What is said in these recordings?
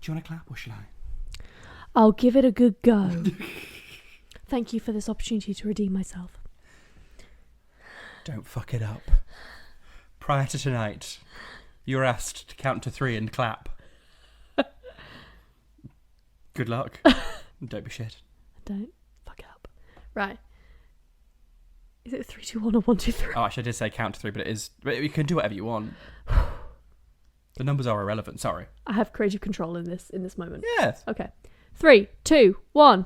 Do you want to clap or should I? I'll give it a good go. Thank you for this opportunity to redeem myself. Don't fuck it up. Prior to tonight, you were asked to count to 3 and clap. Good luck. Don't be shit. Don't fuck it up. Right. Is it 3, 2, 1 or 1, 2, 3? Oh, actually, I did say count to 3, but it is. You can do whatever you want. The numbers are irrelevant. Sorry. I have creative control in this moment. Yes. Okay. 3, 2, 1.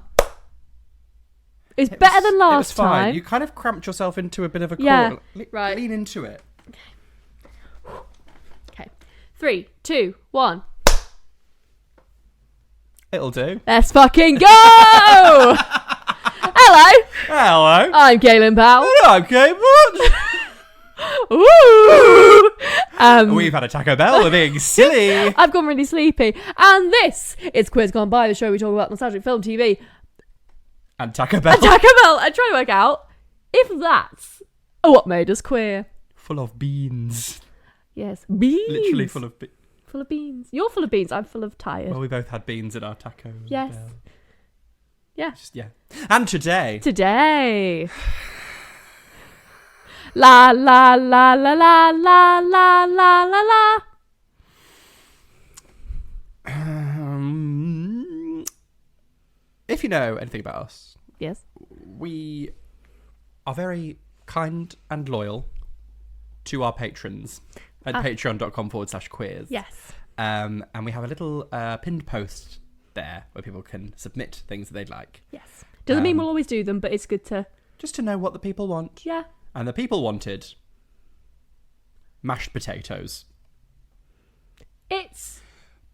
It's better than last It was fine. time. You kind of cramped yourself into a bit of a Yeah, corner. right. Lean into it. Okay. 3, 2, 1. It'll do. Let's fucking go! Hello. Hello. I'm Galen Powell. Okay, Woo! We've had a Taco Bell. We're being silly. I've gone really sleepy. And this is Quiz Gone By, the show we talk about nostalgic film, TV, And Taco Bell. and Taco Bell. I'm trying to work out if that's what made us queer. Full of beans. Yes, beans. Literally full of beans. Full of beans. You're full of beans. I'm full of tired. Well, we both had beans in our Taco Yes. Bell. Yeah. Yeah. And today. Today. La la la la la la la la la la. If you know anything about us, Yes. we are very kind and loyal to our patrons at patreon.com/queers. Yes. And we have a little pinned post there where people can submit things that they'd like. Yes. Doesn't mean we'll always do them, but it's good to. Just to know what the people want. Yeah. And the people wanted mashed potatoes. It's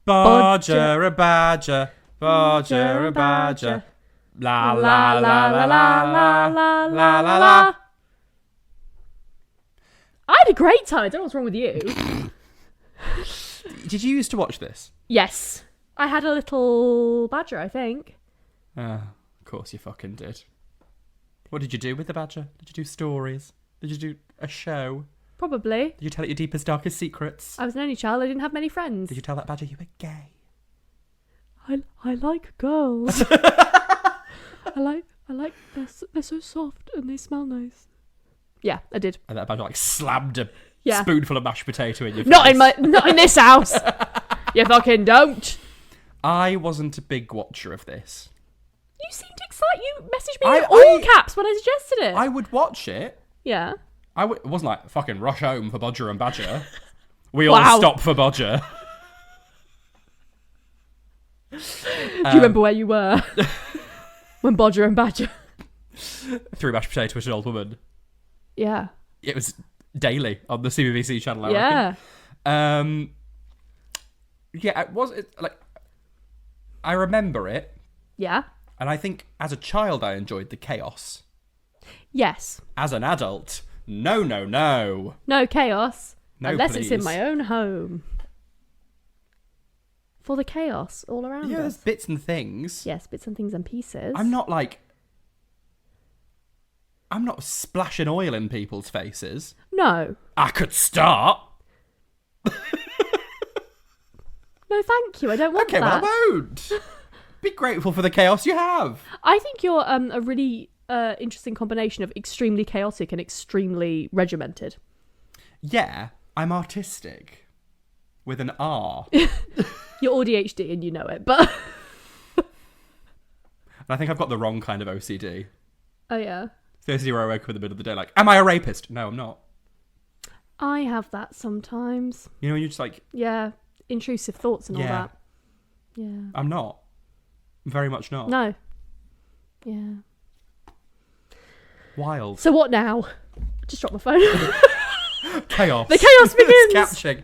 Bodger a badger, Bodger a badger. La la la la la la la la la la. I had a great time. I don't know what's wrong with you. Did you used to watch this? Yes. I had a little badger, I think. Of course you fucking did. What did you do with the badger? Did you do stories? Did you do a show? Probably. Did you tell it your deepest, darkest secrets? I was an only child. I didn't have many friends. Did you tell that badger you were gay? I like girls. I like they're so soft and they smell nice. Yeah, I did. And that badger like slammed a Yeah. spoonful of mashed potato in your face. Not in this house. You fucking don't. I wasn't a big watcher of this. You seemed excited. You messaged me in all caps when I suggested it. I would watch it. Yeah. It wasn't like fucking rush home for Bodger and Badger. We all Wow. stop for Bodger. Do you remember where you were when Bodger and Badger? Threw mashed potato at an old woman. Yeah. It was daily on the CBBC channel, I Yeah. reckon. Yeah, it was like I remember it, Yeah. and I think as a child I enjoyed the chaos. Yes. As an adult, no. No chaos. No, unless it's in please. my own home. For the chaos all around Yeah, there's us. bits and things. Yes, bits and things and pieces. I'm not splashing oil in people's faces. No. I could start. No, thank you. I don't want Okay, that. well, I won't. Be grateful for the chaos you have. I think you're a really interesting combination of extremely chaotic and extremely regimented. Yeah, I'm artistic. With an R. You're ADHD and you know it, but... And I think I've got the wrong kind of OCD. Oh, yeah. The OCD where I wake up in the middle of the day like, am I a rapist? No, I'm not. I have that sometimes. You know, you're just like, Yeah. Intrusive thoughts and all Yeah. that. Yeah. I'm not. I'm very much not. No. Yeah. Wild. So what now? Just dropped my phone. Chaos. The chaos begins. Catching.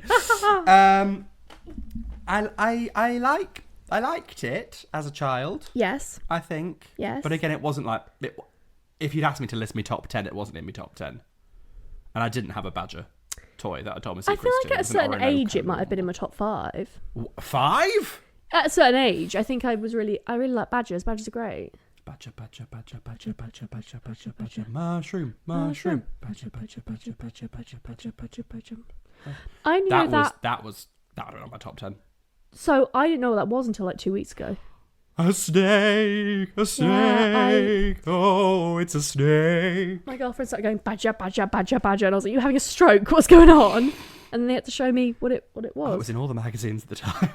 I liked it as a child, Yes. I think. Yes. But again, it wasn't like... if you'd asked me to list me top 10, it wasn't in my top 10. And I didn't have a badger toy that I told my I secrets feel to. like at a It was an certain Orinoco age it might have been in one. my top 5. 5? At a certain age, I think I really like badgers. Badgers are great. Badger, badger, badger, badger, badger, badger, badger, badger, mushroom, mushroom, badger, badger, badger, badger, badger, badger, badger, badger. I knew that. That would have been on my top 10. So I didn't know what that was until like 2 weeks ago. A snake, a snake, oh, it's a snake. My girlfriend started going, badger, badger, badger, badger, and I was like, you having a stroke? What's going on? And then they had to show me what it was. Oh, it was in all the magazines at the time.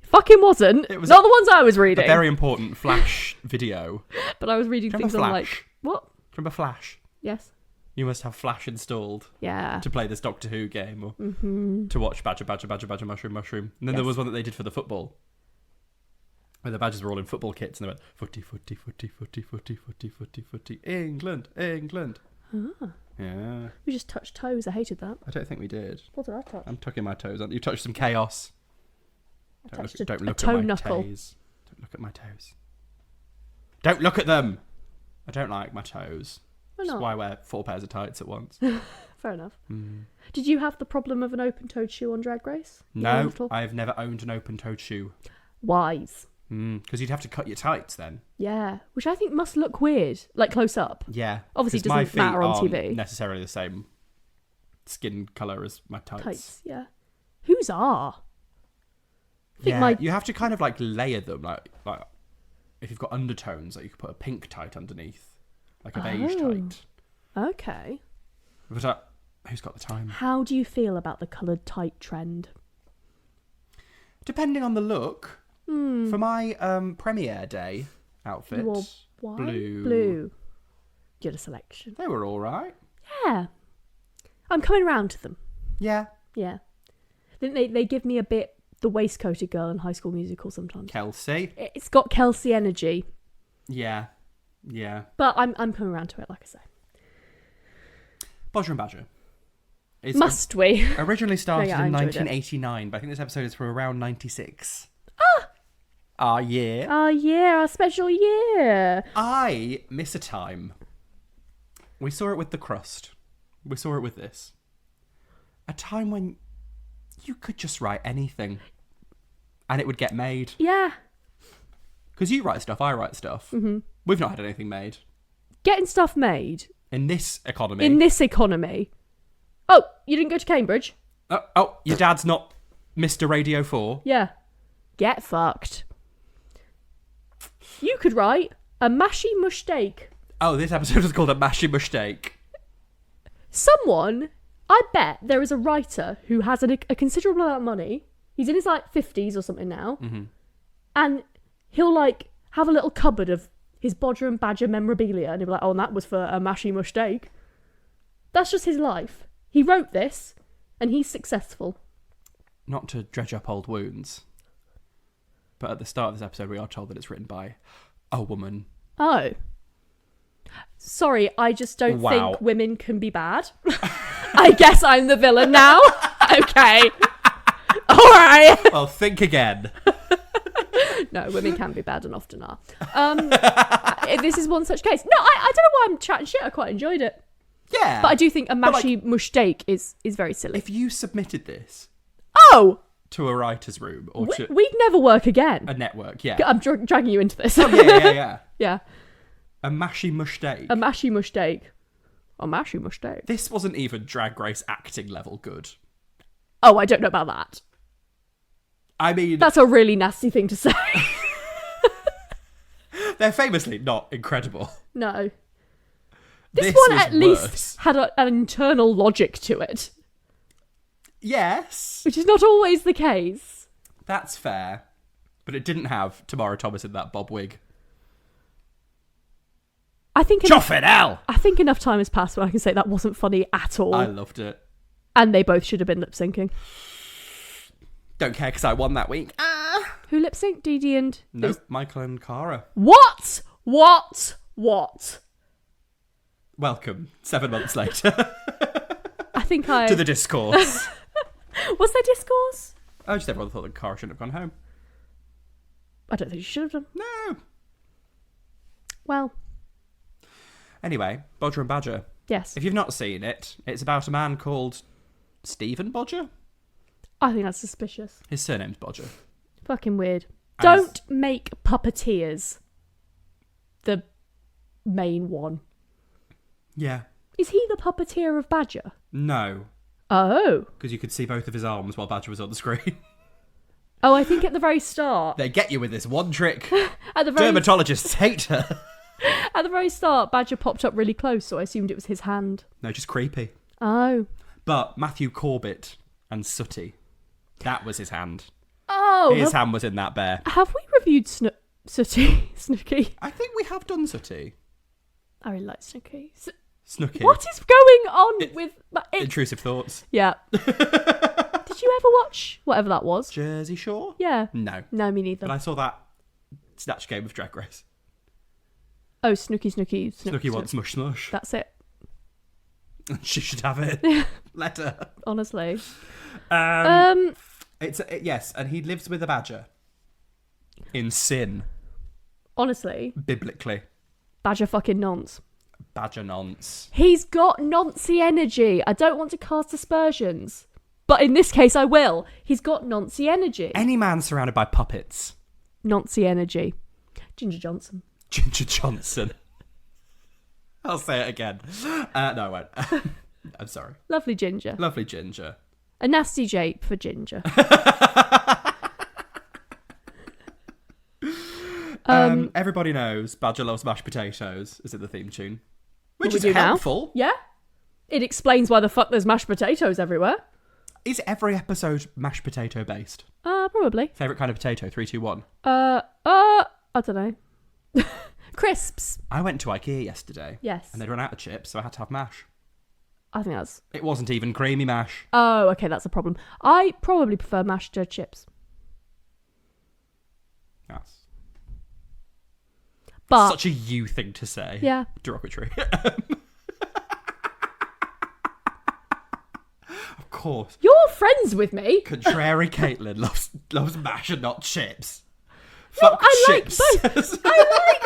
Fucking wasn't. It was not the ones I was reading. A very important Flash video. But I was reading things on like, what? Remember Flash? Yes. You must have Flash installed. Yeah. To play this Doctor Who game or to watch Badger, Badger, Badger, Badger, Mushroom, Mushroom. And then there was one that they did for the football. Where the Badgers were all in football kits and they went, footy, footy, footy, footy, footy, footy, footy, footy, England, England. Ah. Yeah. We just touched toes. I hated that. I don't think we did. What did I touch? I'm tucking my toes on. You touched some chaos. I touched Don't a look toe at my knuckle. toes. Don't look at my toes. Don't look at them. I don't like my toes. Why That's not? why I wear 4 pairs of tights at once. Fair enough. Did you have the problem of an open-toed shoe on Drag Race? No, I've never owned an open-toed shoe. Wise. Because you'd have to cut your tights then. Yeah, which I think must look weird, like close up. Yeah. Obviously, it 'cause my doesn't feet matter on aren't TV. necessarily the same skin colour as my tights. Tights, yeah. Whose are? I think Yeah, you have to kind of like layer them. Like if you've got undertones, like you could put a pink tight underneath, like a beige tight. Okay. But who's got the time? How do you feel about the coloured tight trend? Depending on the look. For my premiere day outfit, You wore white? Blue. You had a selection. They were all right. Yeah. I'm coming round to them. Yeah. Yeah. They give me a bit the waistcoated girl in High School Musical sometimes. Kelsey. It's got Kelsey energy. Yeah. Yeah. But I'm coming around to it, like I say. Bodger and Badger. It's Must we? originally started I in enjoyed it. 1989, but I think this episode is from around 96. Ah, yeah. Oh, yeah, our special year. I miss a time. We saw it with The Crust. We saw it with this. A time when you could just write anything and it would get made. Yeah. Because you write stuff, I write stuff. Mm-hmm. We've not had anything made. Getting stuff made. In this economy. In this economy. Oh, you didn't go to Cambridge? Oh, your dad's not Mr. Radio 4? Yeah. Get fucked. You could write a mashy mistake. Oh, this episode is called A Mashy Mistake. Someone, I bet there is a writer who has a considerable amount of money. He's in his like 50s or something now. Mm-hmm. And he'll like have a little cupboard of his Bodger and Badger memorabilia. And he'll be like, oh, and that was for a mashy mistake. That's just his life. He wrote this and he's successful. Not to dredge up old wounds. But at the start of this episode, we are told that it's written by a woman. Oh. Sorry, I just don't Wow. think women can be bad. I guess I'm the villain now. Okay. All right. Well, think again. No, women can be bad and often are. This is one such case. No, I don't know why I'm chatting shit. I quite enjoyed it. Yeah. But I do think a mashy mistake is very silly. If you submitted this Oh! to a writer's room or to We'd never work again. a network, yeah. I'm dragging you into this. Yeah. Yeah. A mashy mistake. A mashy mistake. A mashy mistake. This wasn't even Drag Race acting level good. Oh, I don't know about that. I mean, That's a really nasty thing to say. they're famously not incredible. No. This was one at worse. least had an internal logic to it, Yes, which is not always the case. that's fair. But it didn't have Tamara Thomas in that bob wig. I think Joffin' I think enough time has passed where I can say that wasn't funny at all. I loved it. And they both should have been lip syncing. Don't care because I won that week. Who lip synced? Dee Dee and Nope, Michael and Cara. What? Welcome, 7 months later, I think I to the discourse. Was there discourse? I just everyone thought that Cara shouldn't have gone home. I don't think you should have done. No. Well, Anyway, Bodger and Badger. yes. If you've not seen it, it's about a man called Stephen Bodger. I think that's suspicious. His surname's Bodger. Fucking weird. And Don't make puppeteers the main one. Yeah. Is he the puppeteer of Badger? No, Oh. because you could see both of his arms while Badger was on the screen. Oh, I think at the very start. They get you with this one trick. At the very Dermatologists hate her. At the very start, Badger popped up really close, so I assumed it was his hand. No, just creepy. Oh. But Matthew Corbett and Sooty, that was his hand. Oh. His hand was in that bear. Have we reviewed Snooky? I think we have done Sooty. I really like Snooky. Snooky. What is going on with... Intrusive thoughts. Yeah. Did you ever watch whatever that was? Jersey Shore? Yeah. No. No, me neither. But I saw that Snatch Game of Drag Race. Oh, Snooky. Snooky wants mush smush. That's it. She should have it. Let her. Honestly. Yes, and he lives with a badger. In sin. Honestly. Biblically. Badger fucking nonce. Badger nonce. He's got noncy energy. I don't want to cast aspersions. But in this case, I will. He's got noncy energy. Any man surrounded by puppets. Noncy energy. Ginger Johnson. Ginger Johnson. I'll say it again. No, I won't. I'm sorry. Lovely Ginger. Lovely Ginger. A nasty jape for Ginger. Everybody knows Badger loves mashed potatoes, is it the theme tune? Which we is do now. helpful. Yeah. It explains why the fuck there's mashed potatoes everywhere. Is every episode mashed potato based? Probably. Favourite kind of potato? 3, 2, 1. I don't know. Crisps. I went to IKEA yesterday. Yes. And they'd run out of chips, so I had to have mash. I think that's... It wasn't even creamy mash. Oh, okay, that's a problem. I probably prefer mashed chips. That's But... such a you thing to say. Yeah. Derogatory. Of course. You're friends with me. Contrary Caitlin loves mash and not chips. No, Fuck I chips. like both. I like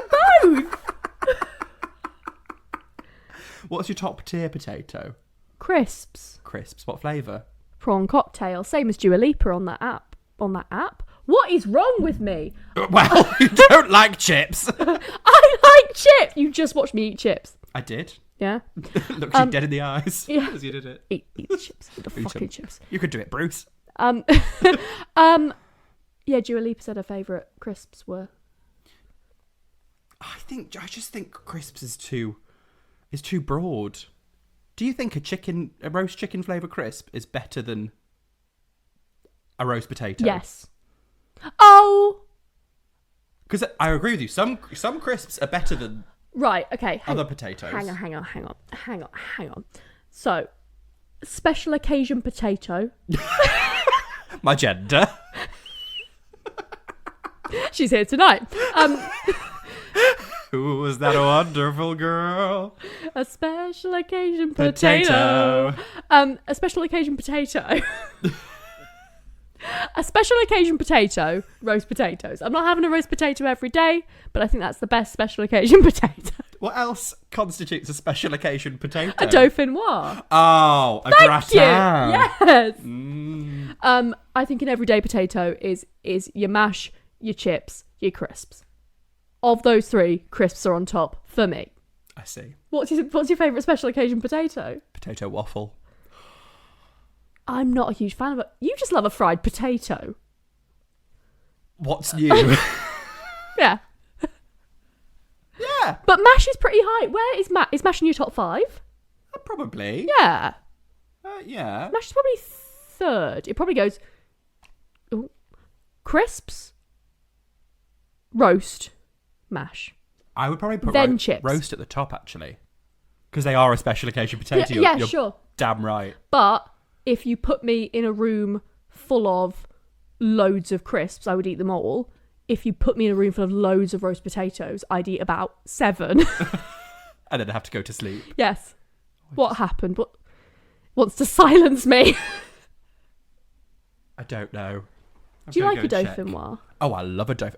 both. What's your top tier potato? Crisps. Crisps. What flavour? Prawn cocktail. Same as Dua Lipa on that app. On that app? What is wrong with me? Well, you don't like chips. I like chips. You just watched me eat chips. I did. Yeah. Looked you dead in the eyes yeah. as you did it. Eat the chips. Eat the fucking chips. You could do it, Bruce. Yeah, Dua Lipa said her favourite crisps were... I just think crisps is too broad. Do you think a roast chicken flavour crisp is better than a roast potato? Yes. Oh! Because I agree with you. Some crisps are better than Right, okay. other potatoes. Hang on. So, special occasion potato. My gender. She's here tonight. Who was that wonderful girl? A special occasion potato. A special occasion potato. A special occasion potato, roast potatoes. I'm not having a roast potato every day, but I think that's the best special occasion potato. What else constitutes a special occasion potato? A dauphinoise. Oh, a Thank gratin. you. Yes. Mm. I think an everyday potato is your mash, your chips, your crisps. Of those three, crisps are on top for me. I see. What's your favourite special occasion potato? Potato waffle. I'm not a huge fan of it. You just love a fried potato. What's new? Yeah. Yeah. But mash is pretty high. Where is mash? Is mash in your top 5? Probably. Yeah. Yeah. Mash is probably third. It probably goes crisps, roast, mash. I would probably put Then chips. roast at the top, actually. Because they are a special occasion potato. Yeah, You're sure. damn right. But if you put me in a room full of loads of crisps, I would eat them all. If you put me in a room full of loads of roast potatoes, I'd eat about 7. And then have to go to sleep. Yes. What happened? What wants to silence me? I don't know. Do you like a dauphinoise? Oh, I love a dauphinoise.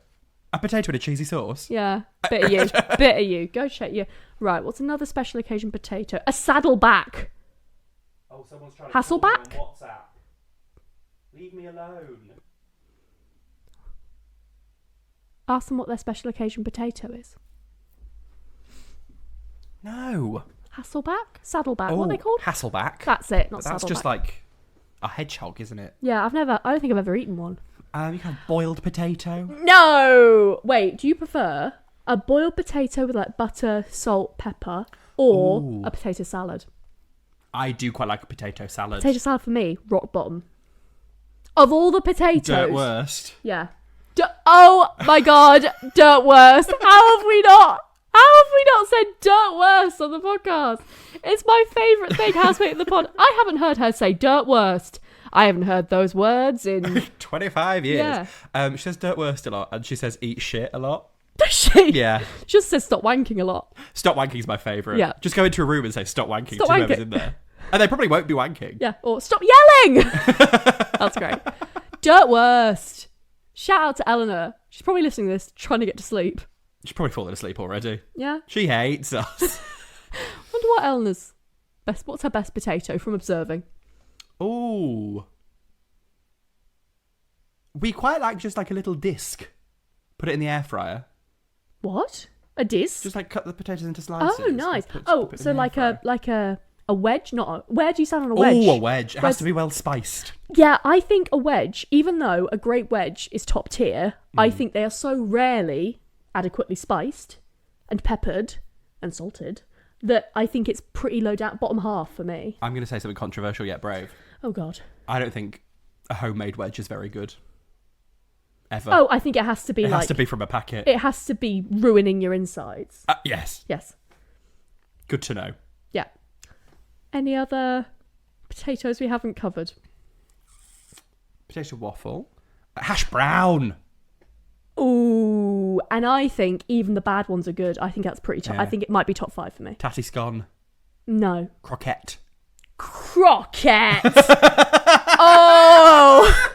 A potato with a cheesy sauce? Yeah. Bit of you. Bit of you. Go check you. Right, what's another special occasion potato? A saddleback. Oh, someone's trying Hasselback? to call me on WhatsApp. Leave me alone. Ask them what their special occasion potato is. No. Hasselback? Saddleback. Oh, What are they called? Hasselback. That's it, not But that's saddleback. just like a hedgehog, isn't it? Yeah, I don't think I've ever eaten one. You can have boiled potato. No! Wait, do you prefer a boiled potato with like butter, salt, pepper, or Ooh. a potato salad? I do quite like a potato salad. Potato salad for me, rock bottom. Of all the potatoes. Dirt worst. Yeah. Oh my god, dirt worst. How have we not said dirt worst on the podcast? It's my favourite thing, housemate in the pod. I haven't heard her say dirt worst. I haven't heard those words in 25 years. Yeah. She says dirt worst a lot, and she says eat shit a lot. Does she? Yeah. She just says stop wanking a lot. Stop wanking is my favourite. Yeah. Just go into a room and say stop wanking Stop to whoever's wanking. in there. And they probably won't be wanking. Yeah. Or stop yelling! That's great. Dirt worst. Shout out to Eleanor. She's probably listening to this, trying to get to sleep. She's probably fallen asleep already. Yeah. She hates us. Wonder what Eleanor's best. What's her best potato from observing? Ooh. We quite like just like a little disc. Put it in the air fryer. What? A disc? Just like cut the potatoes into slices. Oh, nice. Put Oh, it in so the air like fryer. a wedge, not a. Where do you stand on a wedge? Oh, a wedge. It has Where's- to be well spiced. Yeah, I think a wedge, even though a great wedge is top tier, I think they are so rarely adequately spiced and peppered and salted that I think it's pretty low down, bottom half for me. I'm going to say something controversial yet brave. Oh God. I don't think a homemade wedge is very good. Ever. Oh, I think it has to be it like. has to be from a packet. It has to be ruining your insides. Yes. Yes. Good to know. Yeah. Any other potatoes we haven't covered? Potato waffle. Hash brown. Ooh, and I think even the bad ones are good. I think that's pretty top. Yeah. I think it might be top 5 for me. Tatty scone. No. Croquette. Croquette. Oh.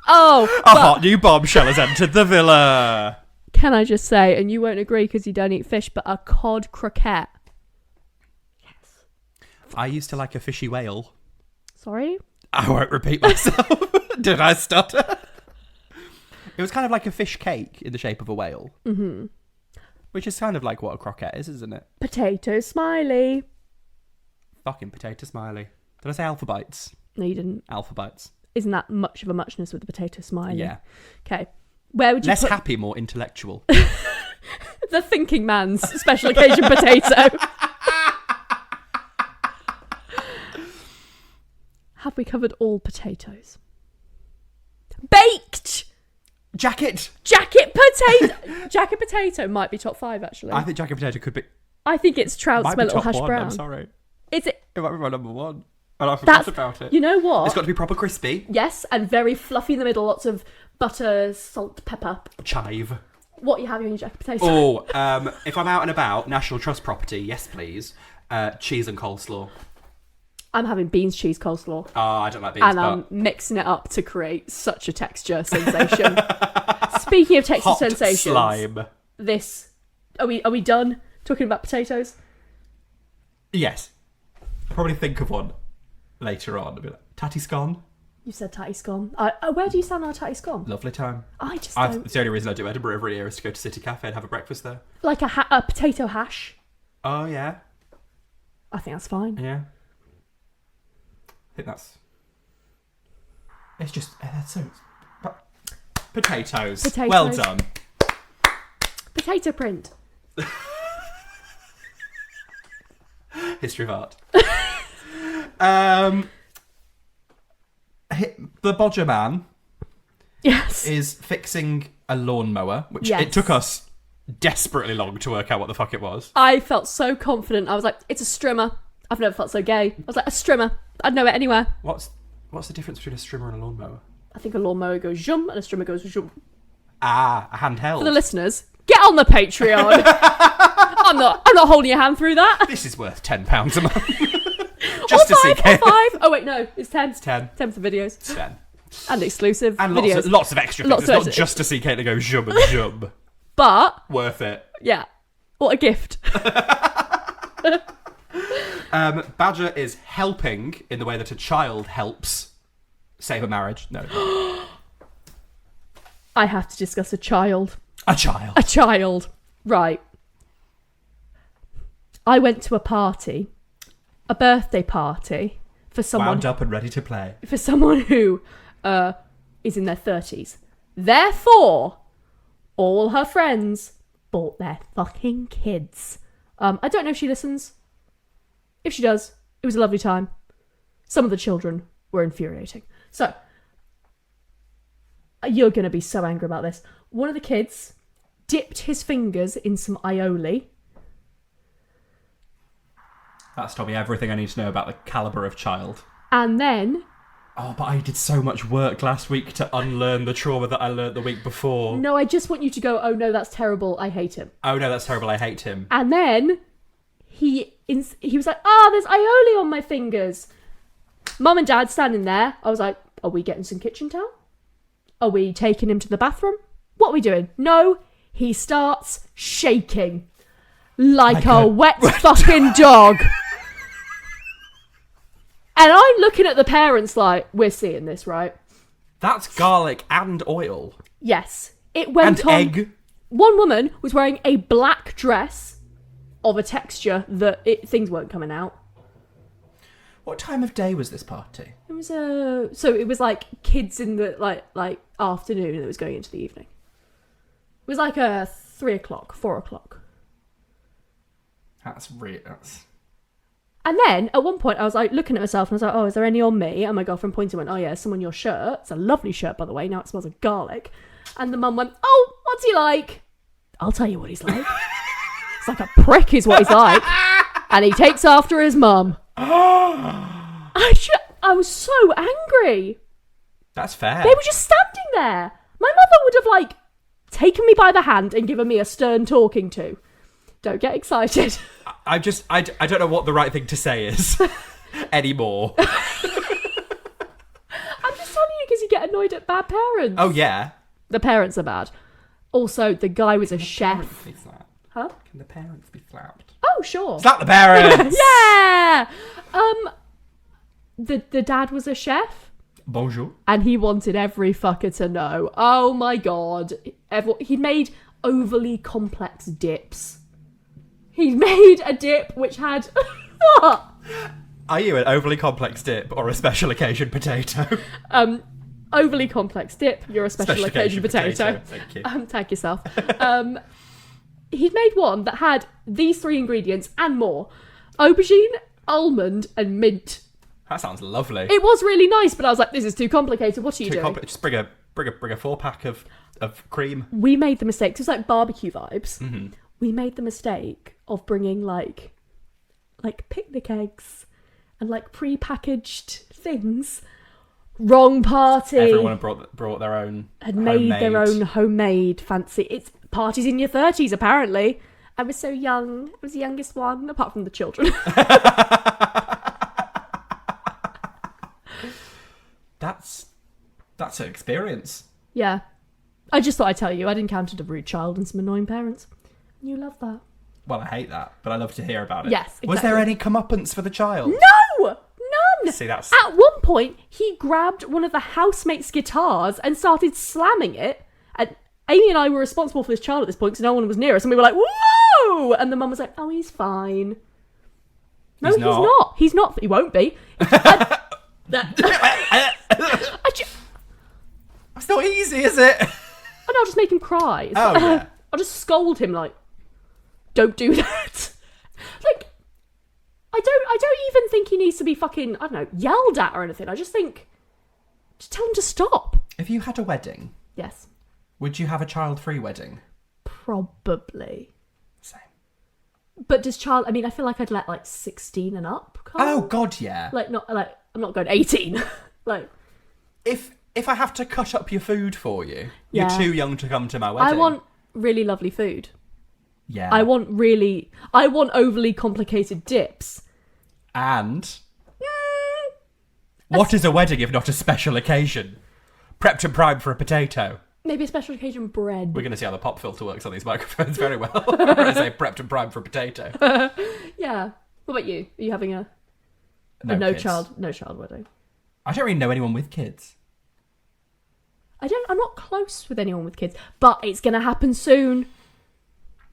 Oh. A hot new bombshell has entered the villa. Can I just say, and you won't agree because you don't eat fish, but a cod croquette. Yes. I used to like a fishy whale. Sorry? I won't repeat myself. Did I stutter? It was kind of like a fish cake in the shape of a whale. Mm-hmm. Which is kind of like what a croquette is, isn't it? Potato smiley. Fucking potato smiley. Did I say alpha bites? No, you didn't. Alpha bites. Isn't that much of a muchness with the potato smiley? Yeah. Okay. Where would you Less put happy, more intellectual. the thinking man's special occasion potato? Have we covered all potatoes? Baked! Jacket! Jacket potato! Jacket potato might be top 5, actually. I think jacket potato could be... I think it's Trout's Might my be little top hash one, brown. I'm sorry. Is it? It might be my number 1. And I forgot about it. You know what? It's got to be proper crispy. Yes, and very fluffy in the middle. Lots of butter, salt, pepper. Chive. What are you having in your jacket potato? Oh, if I'm out and about, National Trust property, yes please. Cheese and coleslaw. I'm having beans, cheese, coleslaw. Oh, I don't like beans, And but I'm mixing it up to create such a texture sensation. Speaking of texture hot sensations, slime. this are we done talking about potatoes? Yes. I'll probably think of one later on. I'll be like, tatty scone. You said tatty scone. Where do you stand on a tatty scone? Lovely time. I just don't. It's the only reason I do Edinburgh every year is to go to City Cafe and have a breakfast there. Like a potato hash. Oh, yeah. I think that's fine. Yeah. I think that's... It's just... That's so... Potatoes. Potatoes. Well done. Potato print. History of art. The Bodger man Yes. is fixing a lawnmower, which Yes. it took us desperately long to work out what the fuck it was. I felt so confident. I was like, it's a strimmer. I've never felt so gay. I was like, a strimmer. I'd know it anywhere. What's the difference between a strimmer and a lawnmower? I think a lawnmower goes zoom and a strimmer goes zoom. Ah, a handheld. For the listeners, get on the Patreon. I'm not holding your hand through that. This is worth £10 a month. Or Just to see. 5. Oh wait, no, it's 10. It's 10. 10 for videos. It's 10. And exclusive And videos. lots of extra things. Lots It's of not extra- just to see Caitlin go zhub and zhub. But Worth it. yeah, what a gift. Badger is helping in the way that a child helps save a marriage. No. I have to discuss a child. A child. A child. Right. I went to a party, a birthday party for someone Wound up and ready to play. for someone who is in their 30s. Therefore, all her friends bought their fucking kids. I don't know if she listens. If she does, it was a lovely time. Some of the children were infuriating. So, you're going to be so angry about this. One of the kids dipped his fingers in some aioli. That's told me everything I need to know about the calibre of child. And then... Oh, but I did so much work last week to unlearn the trauma that I learnt the week before. No, I just want you to go, oh no, that's terrible, I hate him. Oh no, that's terrible, I hate him. And then he was like, there's aioli on my fingers. Mum and Dad standing there. I was like, are we getting some kitchen towel? Are we taking him to the bathroom? What are we doing? No, he starts shaking like a wet fucking dog. And I'm looking at the parents like, we're seeing this, right? That's garlic and oil. Yes. It went and on. Egg. One woman was wearing a black dress of a texture that things weren't coming out. What time of day was this party? It was so it was like kids in the like afternoon and it was going into the evening. It was like 3 o'clock, 4 o'clock. That's... And then, at one point, I was like looking at myself and I was like, oh, is there any on me? And my girlfriend pointed and went, oh yeah, some on your shirt. It's a lovely shirt, by the way. Now it smells of garlic. And the mum went, oh, what's he like? I'll tell you what he's like. It's like a prick is what he's like. And he takes after his mum. I was so angry. That's fair. They were just standing there. My mother would have like taken me by the hand and given me a stern talking to. Don't get excited. I don't know what the right thing to say is anymore. I'm just telling you because you get annoyed at bad parents. Oh, yeah. The parents are bad. Also, the guy was a chef. Huh? Can the parents be slapped? Oh, sure. Slap the parents! Yeah! The dad was a chef. Bonjour. And he wanted every fucker to know. Oh, my God. He'd made overly complex dips. He made a dip which had... Are you an overly complex dip or a special occasion potato? Overly complex dip. You're a special occasion potato. Thank you. Tag yourself. He'd made one that had these 3 ingredients and more. Aubergine, almond, and mint. That sounds lovely. It was really nice, but I was like, this is too complicated. What are you doing? Just bring a 4-pack of cream. We made the mistake. It was like barbecue vibes. Mm-hmm. We made the mistake of bringing like picnic eggs and like pre-packaged things. Wrong party. Everyone brought their own. Had made their own homemade fancy. It's parties in your 30s apparently. I was so young. I was the youngest one, apart from the children. That's an experience. Yeah. I just thought I'd tell you. I'd encountered a rude child and some annoying parents. You love that. Well, I hate that, but I love to hear about it. Yes, exactly. Was there any comeuppance for the child? No! None! See, that's... At one point, he grabbed one of the housemates' guitars and started slamming it. And Amy and I were responsible for this child at this point because no one was near us. And we were like, whoa! And the mum was like, oh, he's fine. No, he's not. He's not. He won't be. It's not easy, is it? And I'll just make him cry. It's oh, like, yeah. I'll just scold him like, don't do that. Like, I don't even think he needs to be fucking, I don't know, yelled at or anything. I just think, just tell him to stop. If you had a wedding, yes, would you have a child-free wedding? Probably. Same. But does child? I mean, I feel like I'd let like 16 and up. Oh God, yeah. Like not like I'm not going 18. Like if I have to cut up your food for you, yeah. You're too young to come to my wedding. I want really lovely food. Yeah. I want overly complicated dips. And what is a wedding if not a special occasion? Prepped and primed for a potato. Maybe a special occasion bread. We're going to see how the pop filter works on these microphones very well. We're going to say prepped and primed for a potato. Yeah. What about you? Are you having a no child wedding? I don't really know anyone with kids. I'm not close with anyone with kids, but it's going to happen soon.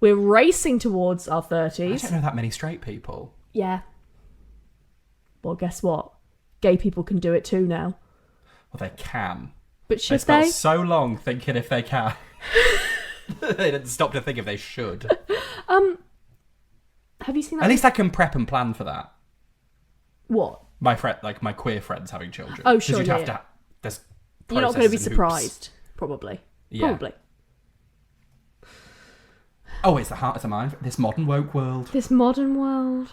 We're racing towards our 30s. I don't know that many straight people. Yeah. Well, guess what? Gay people can do it too now. Well, they can. But should spent they? so long thinking if they can. They didn't stop to think if they should. Have you seen that? At least I can prep and plan for that. What? My friend, like my queer friends having children. Oh, sure, you'd yeah, have to. There's You're not going to be processes and hoops. surprised, probably. Yeah. Probably. Oh, it's the heart of the mind. This modern woke world. This modern world.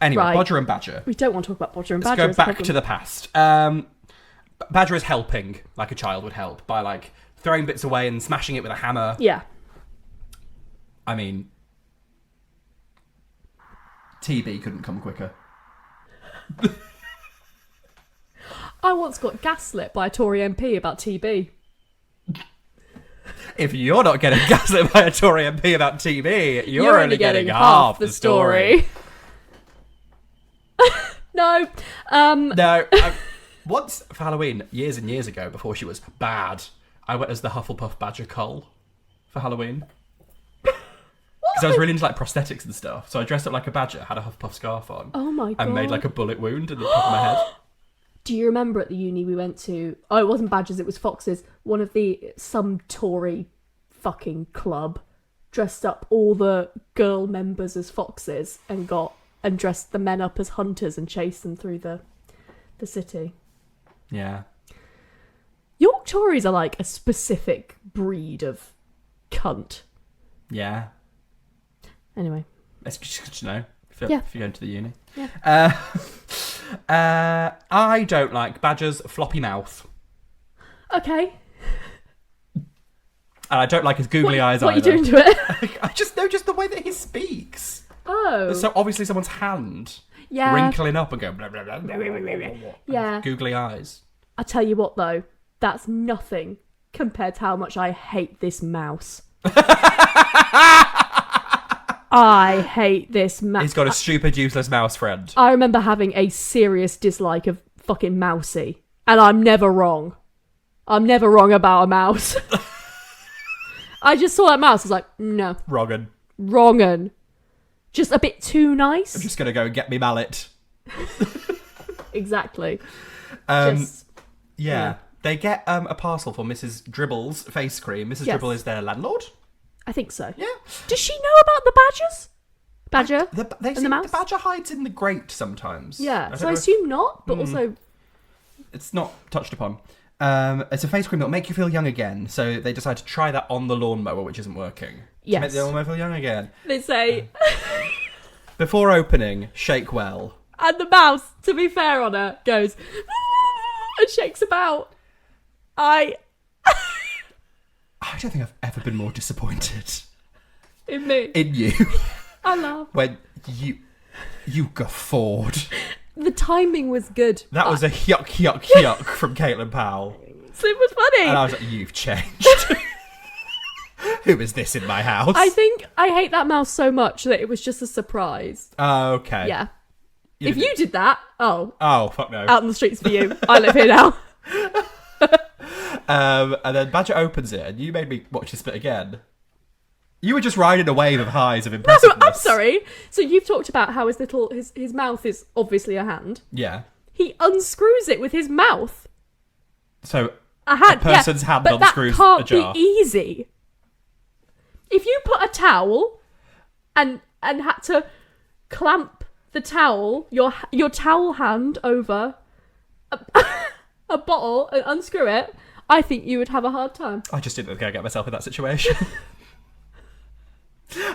Anyway, Right. Bodger and Badger. We don't want to talk about Bodger and Let's Badger. go back to the past. Badger is helping like a child would help by like throwing bits away and smashing it with a hammer. Yeah. I mean, TB couldn't come quicker. I once got gaslit by a Tory MP about TB. If you're not getting gaslit by a Tory MP about TB, you're only getting half the story. No. No. Once for Halloween, years and years ago, before she was bad, I went as the Hufflepuff Badger Cull for Halloween. Because I was really into like prosthetics and stuff. So I dressed up like a badger, had a Hufflepuff scarf on. Oh my god. And made like a bullet wound in the top of my head. Do you remember at the uni we went to... Oh, it wasn't badgers, it was foxes. One of some Tory fucking club dressed up all the girl members as foxes and dressed the men up as hunters and chased them through the city. Yeah. York Tories are like a specific breed of cunt. Yeah. Anyway. It's just good to know if you're going to the uni. Yeah. I don't like Badger's floppy mouth. Okay. And I don't like his googly eyes what either. What are you doing to it? I just know the way that he speaks. Oh. So obviously someone's hand wrinkling up and going blah, blah, blah, blah, blah, blah, blah, blah. Yeah. Googly eyes. I tell you what though, that's nothing compared to how much I hate this mouse. I hate this mouse. He's got a stupid, useless mouse friend. I remember having a serious dislike of fucking Mousy. And I'm never wrong. I'm never wrong about a mouse. I just saw that mouse, I was like, no. Wrong'un. Just a bit too nice. I'm just going to go and get me mallet. Exactly. Yeah. They get a parcel for Mrs. Dribble's face cream. Mrs. Yes. Dribble is their landlord. I think so. Yeah. Does she know about the badgers? Badger? They and say the mouse? the badger hides in the grate sometimes. Yeah, don't so I know if- assume not, but also... It's not touched upon. It's a face cream that'll make you feel young again. So they decide to try that on the lawnmower, which isn't working. Yes. To make the lawnmower feel young again. They say... Before opening, shake well. And the mouse, to be fair on her, goes... and shakes about. I don't think I've ever been more disappointed. In me. In you. I laugh. When you guffawed. The timing was good. That was a yuck, yuck, yuck from Caitlin Powell. So it was funny. And I was like, you've changed. Who is this in my house? I think I hate that mouse so much that it was just a surprise. Okay. Yeah. If you did that, Oh, fuck no. out in the streets for you. I live here now. And then Badger opens it, and you made me watch this bit again. You were just riding a wave of highs of No, impressiveness. I'm sorry. So you've talked about how his mouth is obviously a hand. Yeah. He unscrews it with his mouth. So A hand, person's hand but unscrews that can't a jar. be easy. If you put a towel and had to clamp the towel, your towel hand over a bottle and unscrew it, I think you would have a hard time. I just didn't think I'd get myself in that situation.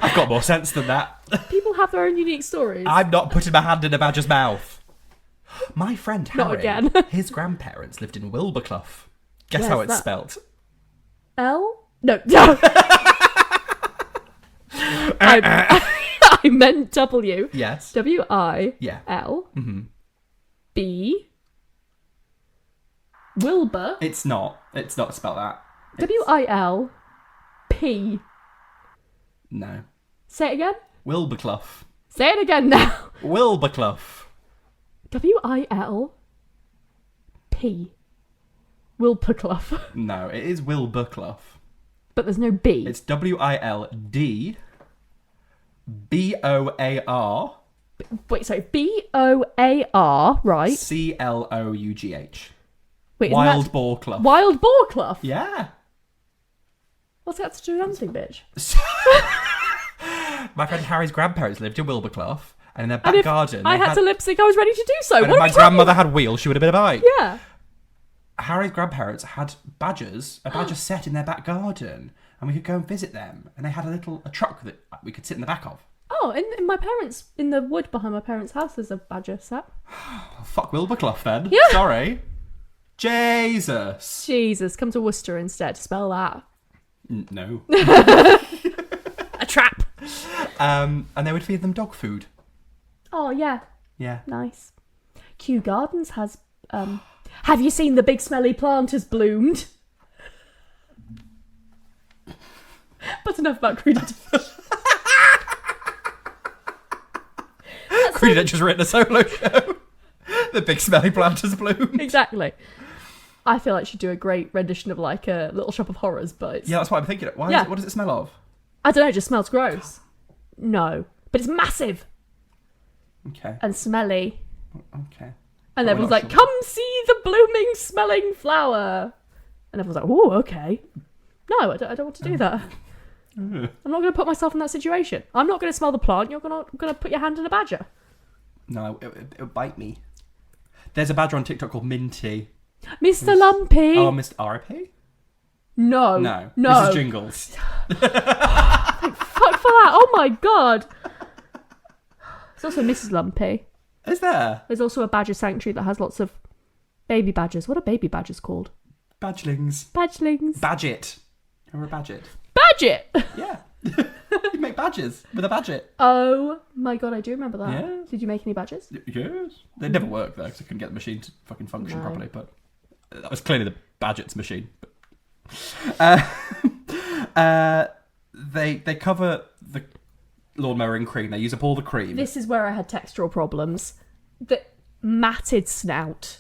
I've got more sense than that. People have their own unique stories. I'm not putting my hand in a badger's mouth. My friend Harry, Not again. his grandparents lived in Wilberclough. Guess Where's how it's that? spelt? L? No. I meant W. Yes. W-I-L. Yeah. B. Wilbur. It's not spelled that. W-I-L-P. No. Say it again. Wilberclough. Say it again now. Wilberclough. W-I-L-P. Wilberclough. No, it is Wilberclough. But there's no B. It's WILDBOAR Wait, sorry. B-O-A-R, right? CLOUGH. Wait, Wild Boar Clough. Wild Boar Clough? Yeah. What's that to do with anything, bitch? My friend Harry's grandparents lived in Wilberclough, and in their back garden... I had to lip sync, I was ready to do so. And if my grandmother had wheels, she would have been a bike. Yeah. Harry's grandparents had a badger set in their back garden, and we could go and visit them. And they had a truck that we could sit in the back of. Oh, in the wood behind my parents' house, there's a badger set. Oh, fuck Wilberclough then. Yeah. Sorry. Jesus. Jesus, come to Worcester instead. Spell that. No. A trap. And they would feed them dog food. Oh, yeah. Yeah. Nice. Kew Gardens has... Have you seen the big smelly plant has bloomed? But enough about Crudity. Crudity just written a solo show. The big smelly plant has bloomed. Exactly. I feel like she'd do a great rendition of like a Little Shop of Horrors, but it's... Yeah, that's what I'm thinking. What does it smell of? I don't know, it just smells gross. No. But it's massive. Okay. And smelly. Okay. And everyone's like, come see the blooming, smelling flower. And everyone's like, oh, okay. No, I don't want to do that. I'm not going to put myself in that situation. I'm not going to smell the plant. You're going to put your hand in a badger. No, it'll bite me. There's a badger on TikTok called Minty. Mr. Lumpy. Oh, Mr. R.I.P.? No. Mrs. Jingles. Fuck for that. Oh my God. There's also Mrs. Lumpy. Is there? There's also a badger sanctuary that has lots of baby badgers. What are baby badgers called? Badgelings. Badgelings. Badget. Remember a badget? Badget! Yeah. You make badges with a badget. Oh my God, I do remember that. Yeah. Did you make any badges? Yes. They never worked though, because I couldn't get the machine to fucking function No. properly, but that was clearly the badget's machine. They cover the lawnmower in cream. They use up all the cream. This is where I had textural problems. The matted snout.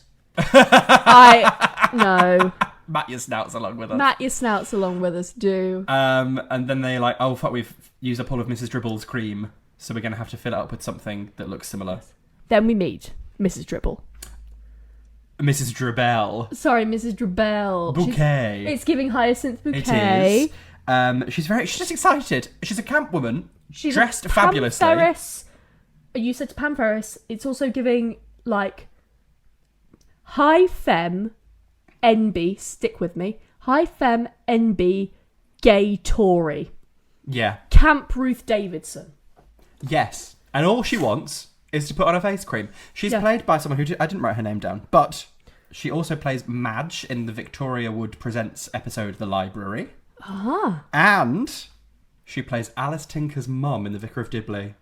No. Mat your snouts along with us. Mat your snouts along with us, do. And then they like, oh fuck, we've used up all of Mrs. Dribble's cream, so we're going to have to fill it up with something that looks similar. Then we meet Mrs. Dribble. Mrs. Dribble. Sorry, Mrs. Dribble. Bouquet. It's giving Hyacinth Bouquet. It is. She's just excited. She's a camp woman. She's dressed fabulously. Pam Ferris. You said to Pam Ferris, it's also giving like high femme NB, stick with me. High femme NB gay Tory. Yeah. Camp Ruth Davidson. Yes. And all she wants is to put on her face cream. She's played by someone who I didn't write her name down, but she also plays Madge in the Victoria Wood Presents episode The Library. Ah. And she plays Alice Tinker's mum in The Vicar of Dibley.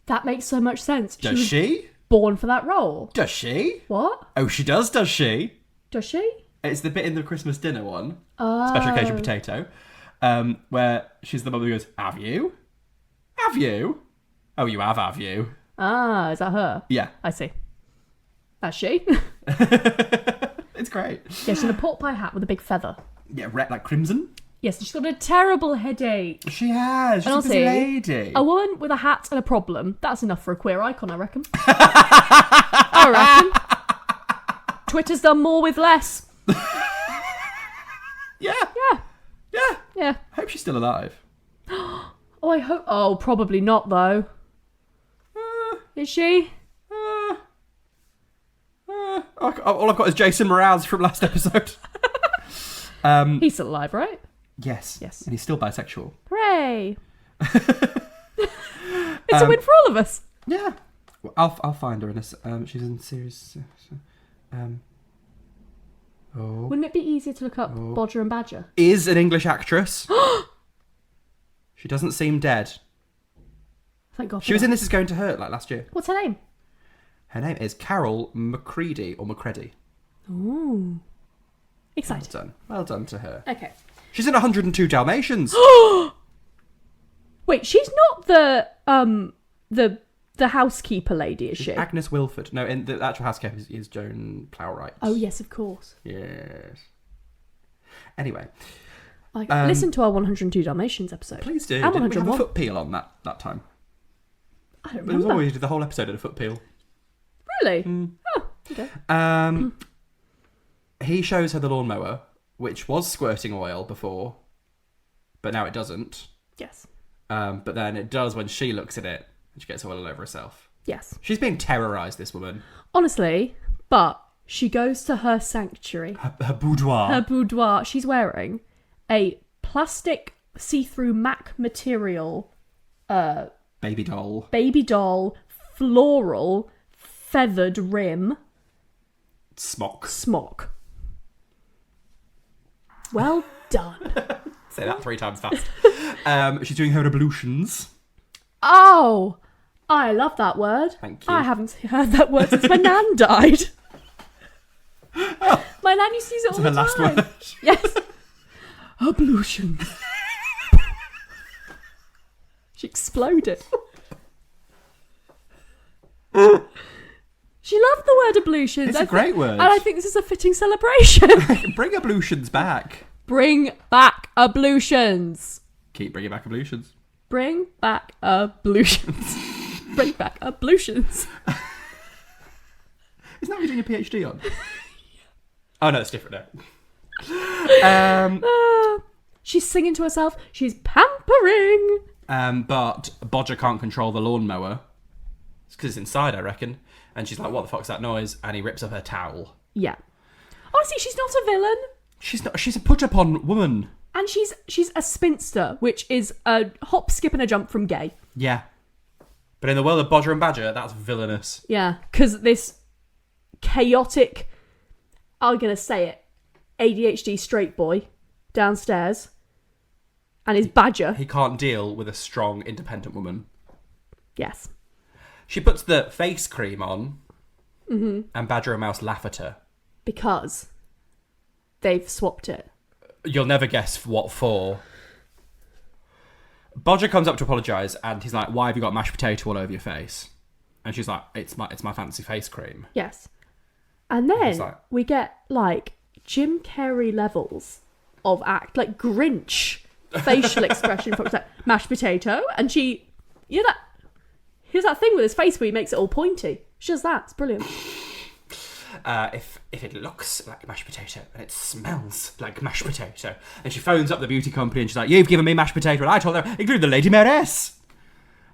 That makes so much sense. Does she? Born for that role. Does she? What? Oh, she does she? Does she? It's the bit in the Christmas dinner one, Oh. Special Occasion Potato, where she's the mum who goes, Have you? Have you? Oh, you have you? Ah, is that her? Yeah. I see. That's she. It's great. Yeah, she's in a pork pie hat with a big feather. Yeah, red like crimson. Yes, she's got a terrible headache. She has. She's a busy lady. A woman with a hat and a problem, that's enough for a queer icon, I reckon. I reckon. Twitter's done more with less. Yeah. Yeah. Yeah. Yeah. I hope she's still alive. Oh, I hope... Oh, probably not, though. Is she? All I've got is Jason Mraz from last episode. He's still alive, right? Yes. Yes. And he's still bisexual. Hooray. It's a win for all of us. Yeah. Well, I'll find her in a... she's in series... Wouldn't it be easier to look up Bodger and Badger? Is an English actress. She doesn't seem dead. Thank God. She was in This Is Going to Hurt like last year. What's her name? Her name is Carol Macready or Macready. Ooh. Excited. Well done to her. Okay. She's in 102 Dalmatians. Wait, she's not the housekeeper lady, is she? Agnes Wilford. No, in the actual housekeeper is Joan Plowright. Oh yes, of course. Yes. Anyway. Listen to our 102 Dalmatians episode. Please do. And Didn't we have a 101. foot peel on that time? I don't It was remember. always the whole episode at a foot peel. Really? Mm. Oh, okay. he shows her the lawnmower, which was squirting oil before, but now it doesn't. Yes. But then it does when she looks at it and she gets oil all over herself. Yes. She's being terrorised, this woman. Honestly, but she goes to her sanctuary. Her boudoir. Her boudoir. She's wearing a plastic see-through MAC material baby doll. Floral feathered rim. Smock. Well done. Say that 3 times fast. She's doing her ablutions. Oh, I love that word. Thank you. I haven't heard that word since my nan died. My nan used to use it all the her time. last word. Yes. Ablutions. She exploded. She loved the word ablutions. It's a great word. And I think this is a fitting celebration. Bring ablutions back. Bring back ablutions. Keep bringing back ablutions. Bring back ablutions. Bring back ablutions. Isn't that what you're doing a PhD on? Oh no, it's different now. She's singing to herself. She's pampering. But Bodger can't control the lawnmower. It's because it's inside, I reckon. And she's like, what the fuck's that noise? And he rips up her towel. Yeah. Honestly, she's not a villain. She's not. She's a put-upon woman. And she's a spinster, which is a hop, skip and a jump from gay. Yeah. But in the world of Bodger and Badger, that's villainous. Yeah, because this chaotic, I'm going to say it, ADHD straight boy downstairs and his badger. He can't deal with a strong, independent woman. Yes. She puts the face cream on, and Badger and Mouse laugh at her. Because they've swapped it. You'll never guess what for. Bodger comes up to apologise, and he's like, why have you got mashed potato all over your face? And she's like, it's my fancy face cream. Yes. And then like, we get, like, Jim Carrey levels of act, like Grinch facial expression from like, mashed potato. And she, you know that, here's that thing with his face where he makes it all pointy. She does that. It's brilliant. If it looks like mashed potato and it smells like mashed potato, and she phones up the beauty company and she's like, you've given me mashed potato, and I told her, include the Lady Mayoress.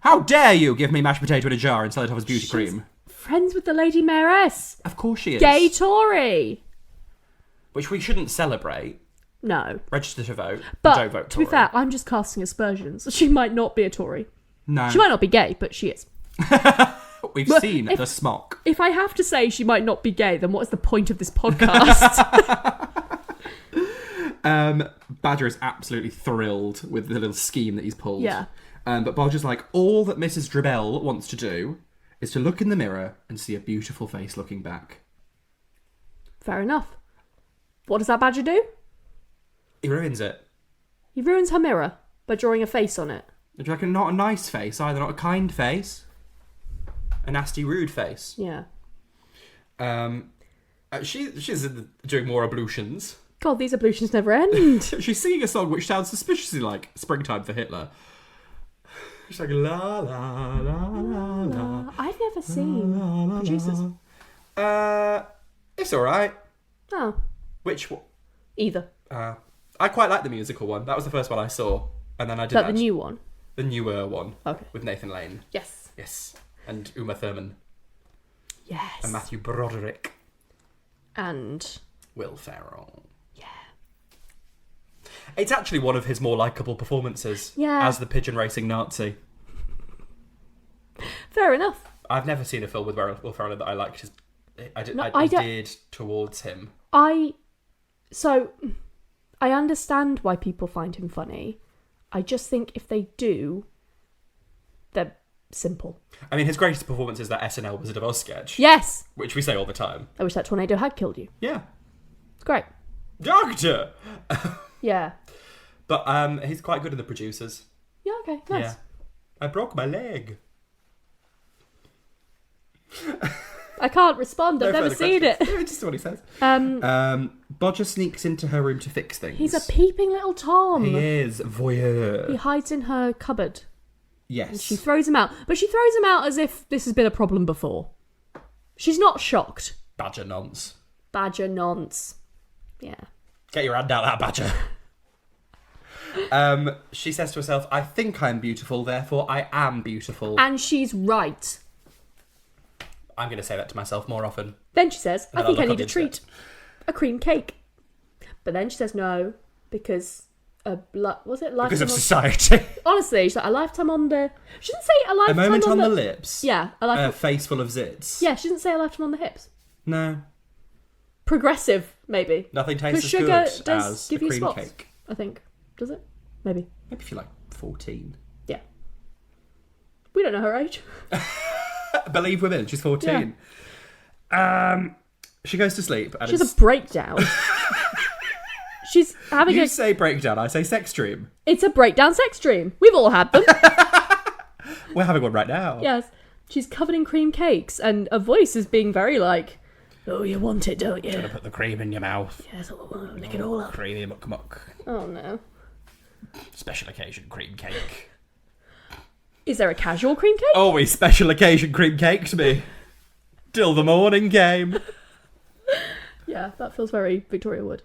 How dare you give me mashed potato in a jar and sell it off as beauty cream? Friends with the Lady Mayoress. Of course she is. Gay Tory. Which we shouldn't celebrate. No. Register to vote. But don't vote to Tory. be fair, I'm just casting aspersions. She might not be a Tory. No. She might not be gay, but she is. We've Well, seen the smock. If I have to say she might not be gay, then what is the point of this podcast? Badger is absolutely thrilled with the little scheme that he's pulled. Yeah. But Bodger's like, all that Mrs. Drabell wants to do is to look in the mirror and see a beautiful face looking back. Fair enough. What does that badger do? He ruins it. He ruins her mirror by drawing a face on it. Do you reckon not a nice face either? Not a kind face? A nasty, rude face. Yeah. She's doing more ablutions. God, these ablutions never end. She's singing a song which sounds suspiciously like Springtime for Hitler. She's like, la, la, la, la, la. I've never seen Producers. It's alright. Oh. Which one? Either. I quite like the musical one. That was the first one I saw. And then I did But the new one? The newer one. Okay. With Nathan Lane. Yes. Yes. And Uma Thurman. Yes. And Matthew Broderick. And Will Ferrell. yeah. It's actually one of his more likeable performances. Yeah. As the pigeon racing Nazi. Fair enough. I've never seen a film with Will Ferrell that I liked. I don't- did towards him. So, I understand why people find him funny. I just think if they do, they're simple. I mean, his greatest performance is that SNL Wizard of Oz sketch. Yes! Which we say all the time. I wish that tornado had killed you. Yeah. It's great. Doctor! Yeah. But he's quite good in The Producers. Yeah, okay, nice. Yeah. I broke my leg. I can't respond, I've never seen it. Yeah, just what he says. Bodger sneaks into her room to fix things. He's a peeping little Tom. He is. Voyeur. He hides in her cupboard. Yes. And she throws him out. But she throws him out as if this has been a problem before. She's not shocked. Badger nonce. Badger nonce. Yeah. Get your hand out that badger. She says to herself, I think I'm beautiful, therefore I am beautiful. And she's right. I'm going to say that to myself more often. Then she says, I then think I'll I look need on a the treat. A cream cake. But then she says no, because... was it lifetime Because of society. Honestly, she's like, a lifetime on the... She didn't say a lifetime A moment on the the lips. Yeah, a lifetime... A face full of zits. Yeah, she didn't say a lifetime on the hips. No. Progressive, maybe. Nothing tastes as sugar good does as give a you cream spots, cake. I think. Does it? Maybe. Maybe if you're like 14. Yeah. We don't know her age. Believe women, she's 14. Yeah. She goes to sleep. And She's a breakdown. She's having You say breakdown, I say sex dream. It's a breakdown sex dream. We've all had them. We're having one right now. Yes. She's covered in cream cakes, and her voice is being very like, oh, you want it, don't you? You're going to put the cream in your mouth. Yes, I'll lick it all up. Creamy muck. Oh, no. Special occasion cream cake. Is there a casual cream cake? Always special occasion cream cakes me. Till the morning came. Yeah, that feels very Victoria Wood.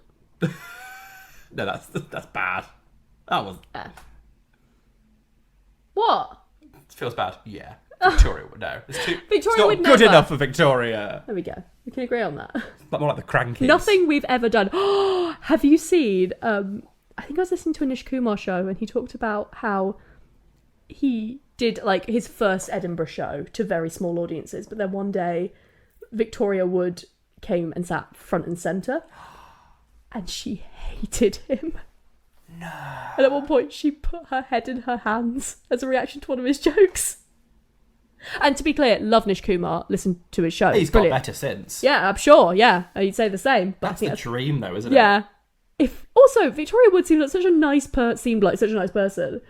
No, that's bad. That was... What? It feels bad. Yeah. Victoria would know. Victoria it's not would good never. enough for Victoria. There we go. We can agree on that. It's more like the Crankies. Nothing we've ever done. Have you seen... I think I was listening to a Nish Kumar show, and he talked about how he did like his first Edinburgh show to very small audiences, but then one day Victoria Wood came and sat front and centre, and she hated him. No. And at one point she put her head in her hands as a reaction to one of his jokes. And to be clear, love Nish Kumar, listen to his show. He's Brilliant. got better since. Yeah, I'm sure, yeah. You'd say the same. But That's I think the dream though, isn't it? Yeah. If also Victoria Wood seemed like such a nice person.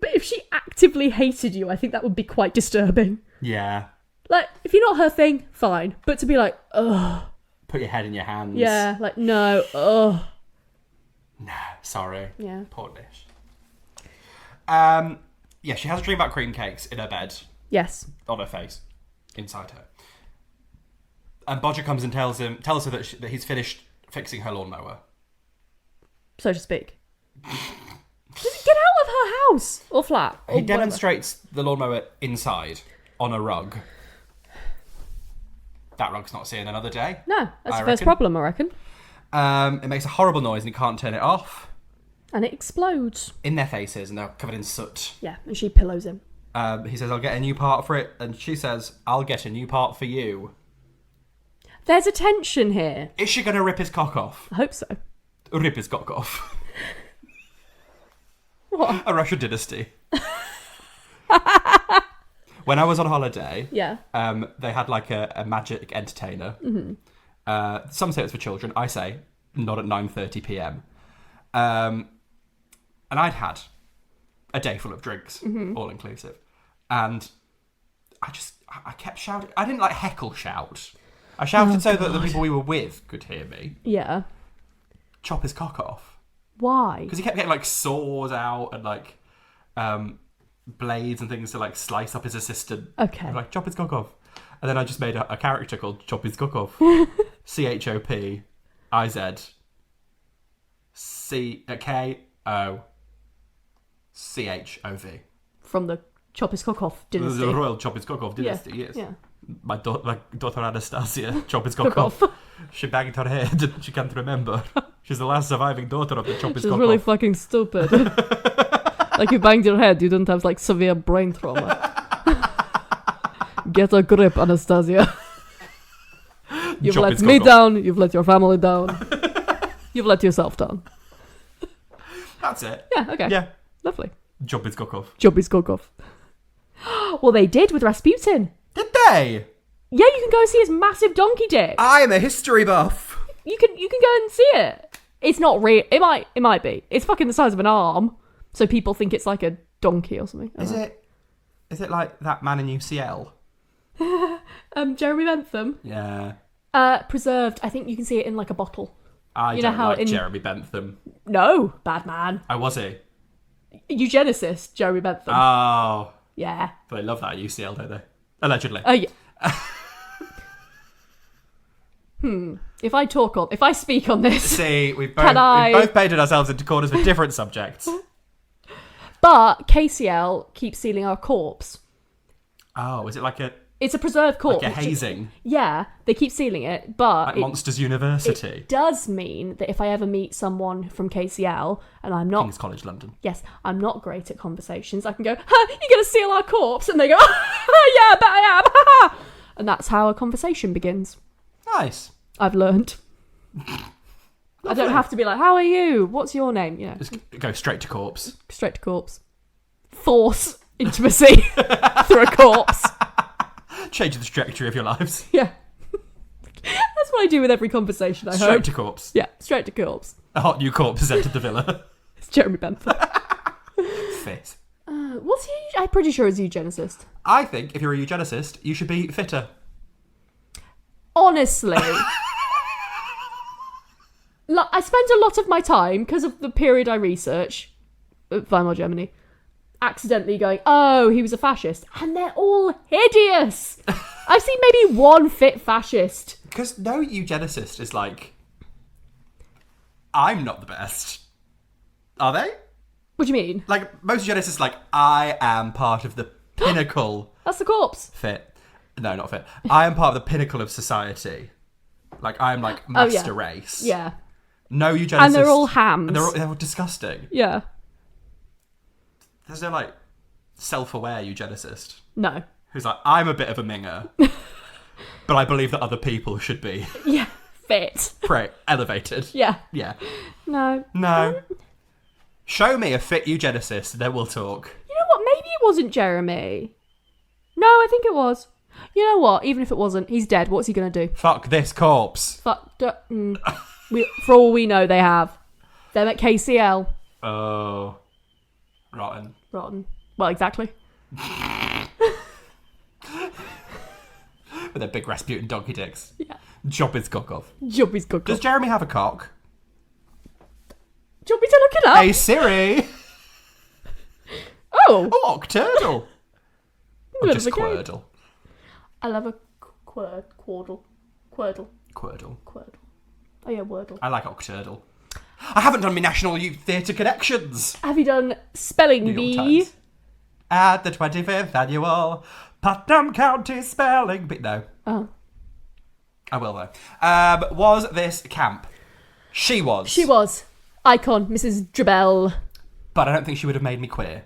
But if she actively hated you, I think that would be quite disturbing. Yeah. Like, if you're not her thing, fine. But to be like, ugh. Put your head in your hands. Yeah, like, no, ugh. No, sorry. Yeah. Poor Nish. Yeah, she has a dream about cream cakes in her bed. Yes. On her face. Inside her. And Bodger comes and tells her that he's finished fixing her lawnmower. So to speak. Get out of her house! Or flat. Or He demonstrates the lawnmower inside on a rug. That rug's not seeing another day. No, that's I the first reckon. problem, I reckon. It makes a horrible noise and he can't turn it off. And it explodes. In their faces, and they're covered in soot. Yeah, and she pillows him. He says, I'll get a new part for it. And she says, I'll get a new part for you. There's a tension here. Is she going to rip his cock off? I hope so. Rip his cock off. What? A Russian dynasty. When I was on holiday, Yeah. they had like a magic entertainer. Mm-hmm. Some say it's for children. I say not at 9:30 p.m. And I'd had a day full of drinks, all inclusive, and I kept shouting. I didn't like heckle shout. I shouted so that the people we were with could hear me. Yeah. Chop his cock off. Why? Because he kept getting like saws out and like blades and things to like slice up his assistant. Okay. And, like, chop his cock off. And then I just made a character called Chop His Cock Off. CHOPIZCKOV. From the Chop His Cock Off dynasty. The royal Chop His Cock Off dynasty, yes. Yeah. My daughter Anastasia, Chop His Cock Cock Off. She banged her head and she can't remember. She's the last surviving daughter of the Chop His She's Cock really Off. fucking stupid. Like you banged your head, you don't have like severe brain trauma. Get a grip, Anastasia. You've Chop let his me cock off. down, you've let your family down. You've let yourself down. That's it. Yeah, okay. Yeah. Lovely. Chop His Cock Off. Chop His Cock Off. Well, they did with Rasputin. Did they? Yeah, you can go see his massive donkey dick. I am a history buff. You can go and see it. It's not real. It might be. It's fucking the size of an arm, so people think it's like a donkey or something. I don't know. Is it like that man in UCL? Jeremy Bentham. Yeah. Preserved. I think you can see it in like a bottle. I You know don't how like in- Jeremy Bentham. No, bad man. Oh, was he? Eugenicist Jeremy Bentham. Oh. Yeah. They love that at UCL, don't they? Allegedly. Oh yeah. If I speak on this, See, we've Can I- both painted ourselves into corners for different subjects. but KCL keeps sealing our corpse. Oh, is it like a It's a preserved corpse. hazing? Yeah, they keep sealing it, but Like Monsters University? it does mean that if I ever meet someone from KCL and I'm not, King's College London. yes, I'm not great at conversations, I can go, you're going to seal our corpse? And they go, yeah, I bet I am. And that's how a conversation begins. Nice. I've learned. I don't have to be like, how are you? What's your name? You know, Just go straight to corpse. straight to corpse. Force intimacy through a corpse. Change the trajectory of your lives. Yeah. That's what I do with every conversation, I Straight hope. to corpse. Yeah, straight to corpse. A hot new corpse has entered the villa. It's Jeremy Bentham. Fit. What's he? I'm pretty sure he's a eugenicist. I think if you're a eugenicist, you should be fitter. Honestly. I spend a lot of my time, because of the period I research, Weimar Germany, accidentally going, oh, he was a fascist. And they're all hideous. I've seen maybe one fit fascist. Because no eugenicist is like, I'm not the best. Are they? What do you mean? Like, most eugenicists are like, I am part of the pinnacle. That's the corpse. Fit. No, not fit. I am part of the pinnacle of society. Like, I am like master race. Yeah. No eugenicist. And they're all hams. And they're all disgusting. Yeah. There's no, like, self-aware eugenicist No. who's like, I'm a bit of a minger, but I believe that other people should be Yeah. Fit. elevated. Yeah. Yeah. No. No. Show me a fit eugenicist, then we'll talk. You know what? Maybe it wasn't Jeremy. No, I think it was. You know what? Even if it wasn't, he's dead. What's he going to do? Fuck this corpse. For all we know, they have. They're at KCL. Oh. Rotten. Rotten. Well, exactly. With their big Rasputin donkey dicks. Yeah. Job is cock off. Job is good. Does Jeremy have a cock? Do you want me to look it up? Hey Siri! Oh! Oh, Octurdle! Or Bit just of a game. Quordle. I love a Quordle. Quordle. Quordle. Oh yeah, Wordle. I like Octurdle. I haven't done my National Youth Theatre Connections. Have you done Spelling New York Bee? Times. At the 25th annual Putnam County Spelling Bee. No. Oh. I will though. Was this camp? She was. She was. Icon, Mrs. Drabell. But I don't think she would have made me queer.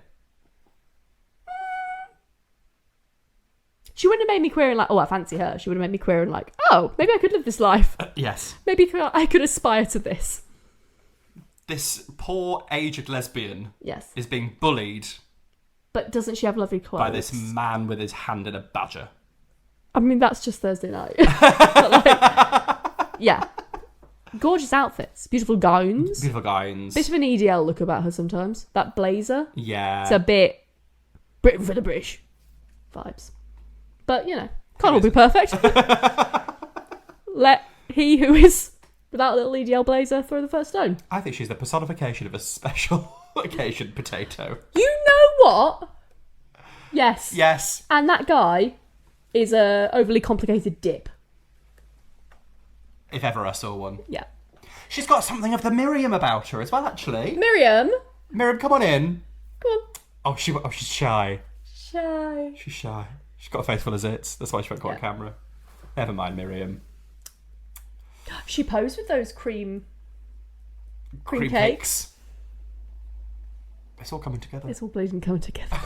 She wouldn't have made me queer and like, oh, I fancy her. She would have made me queer and like, oh, maybe I could live this life. Yes. Maybe I could aspire to this. This poor aged lesbian Yes. is being bullied But doesn't she have lovely clothes? by this man with his hand in a badger. I mean, that's just Thursday night. But like, yeah. Gorgeous outfits. Beautiful gowns. Beautiful gowns. Bit of an EDL look about her sometimes. That blazer. Yeah. It's a bit Britain for the British vibes. But, you know, can't all be perfect. Let he who is without a little EDL blazer throw the first stone. I think she's the personification of a special occasion potato. You know what? Yes. Yes. And that guy is a overly complicated dip. If ever I saw one. Yeah. She's got something of the Miriam about her as well, actually. Miriam. Miriam, come on in. Come on. Oh, she's shy. Shy. She's shy. She's got a face full of zits. That's why she won't go on camera. Never mind, Miriam. She posed with those cream cakes. It's all coming together. It's all bleeding coming together.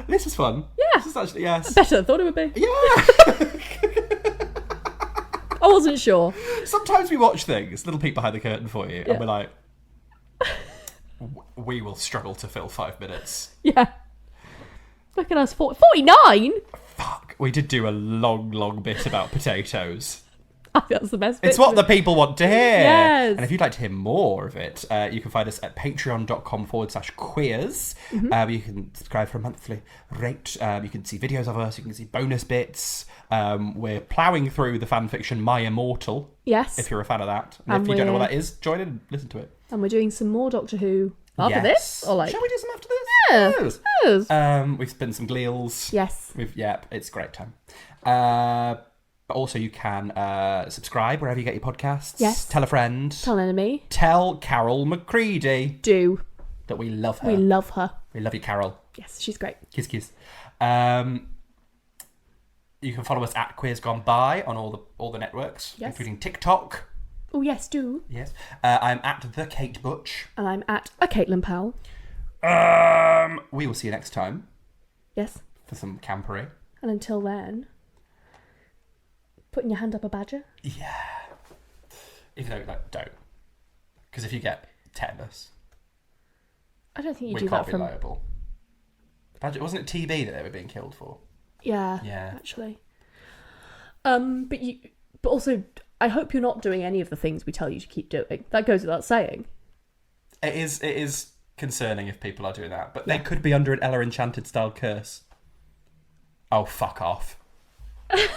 This is fun. Yeah. This is actually, yes. Better than I thought it would be. Yeah. I wasn't sure. Sometimes we watch things, little peek behind the curtain for you, and we're like, we will struggle to fill 5 minutes. Yeah. Look at us, 49? Fuck. We did do a long bit about potatoes. I think that's the best bit. It's what the people want to hear. Yes. And if you'd like to hear more of it, you can find us at patreon.com/queers. You can subscribe for a monthly rate. You can see videos of us. You can see bonus bits. We're ploughing through the fanfiction My Immortal. Yes. If you're a fan of that. And And if you don't know what we're- that is, join in and listen to it. And we're doing some more Doctor Who after Yes. this? Or like... Shall we do some after this? Yeah. Yes. We've spent some gleals. Yes. It's a great time. But also you can subscribe wherever you get your podcasts. Yes. Tell a friend. Tell an enemy. Tell Carol McCready Do. that we love her. We love her. We love you, Carol. Yes, she's great. Kiss, kiss. You can follow us at Queers Gone By on all the networks, Yes. including TikTok. Oh, yes, do. Yes. I'm at the Kate Butch. And I'm at a Caitlin Powell. We will see you next time Yes. for some campery. And until then, putting your hand up a badger. Yeah. If you don't, don't. Because if you get tetanus, I don't think you we do can't that be from... liable. Badger, wasn't it TB that they were being killed for? Yeah. Yeah. Actually. But also, I hope you're not doing any of the things we tell you to keep doing. That goes without saying. It is concerning if people are doing that, but they could be under an Ella Enchanted style curse. Oh, fuck off. You've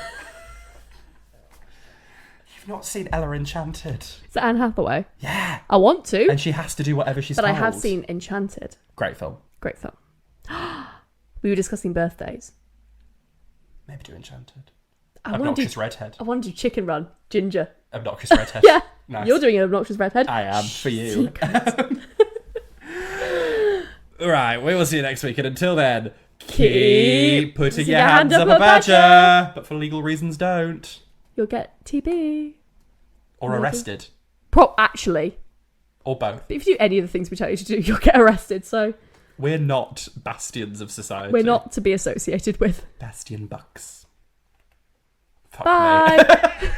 not seen Ella Enchanted. Is that Anne Hathaway? Yeah. I want to. And she has to do whatever she's but told. I have seen Enchanted. Great film. Great film. We were discussing birthdays. Maybe do Enchanted. I want to Obnoxious do redhead. I want to do Chicken Run. Ginger. Obnoxious redhead. Yeah. Nice. You're doing an obnoxious redhead. I am, for you. Right, we will see you next week, and until then, keep putting your hands up a badger. But for legal reasons, don't. You'll get TB. Or Maybe. arrested. Actually. Or both. But if you do any of the things we tell you to do, you'll get arrested. So We're not bastions of society. we're not to be associated with. Bastion bucks. Fuck Bye. me.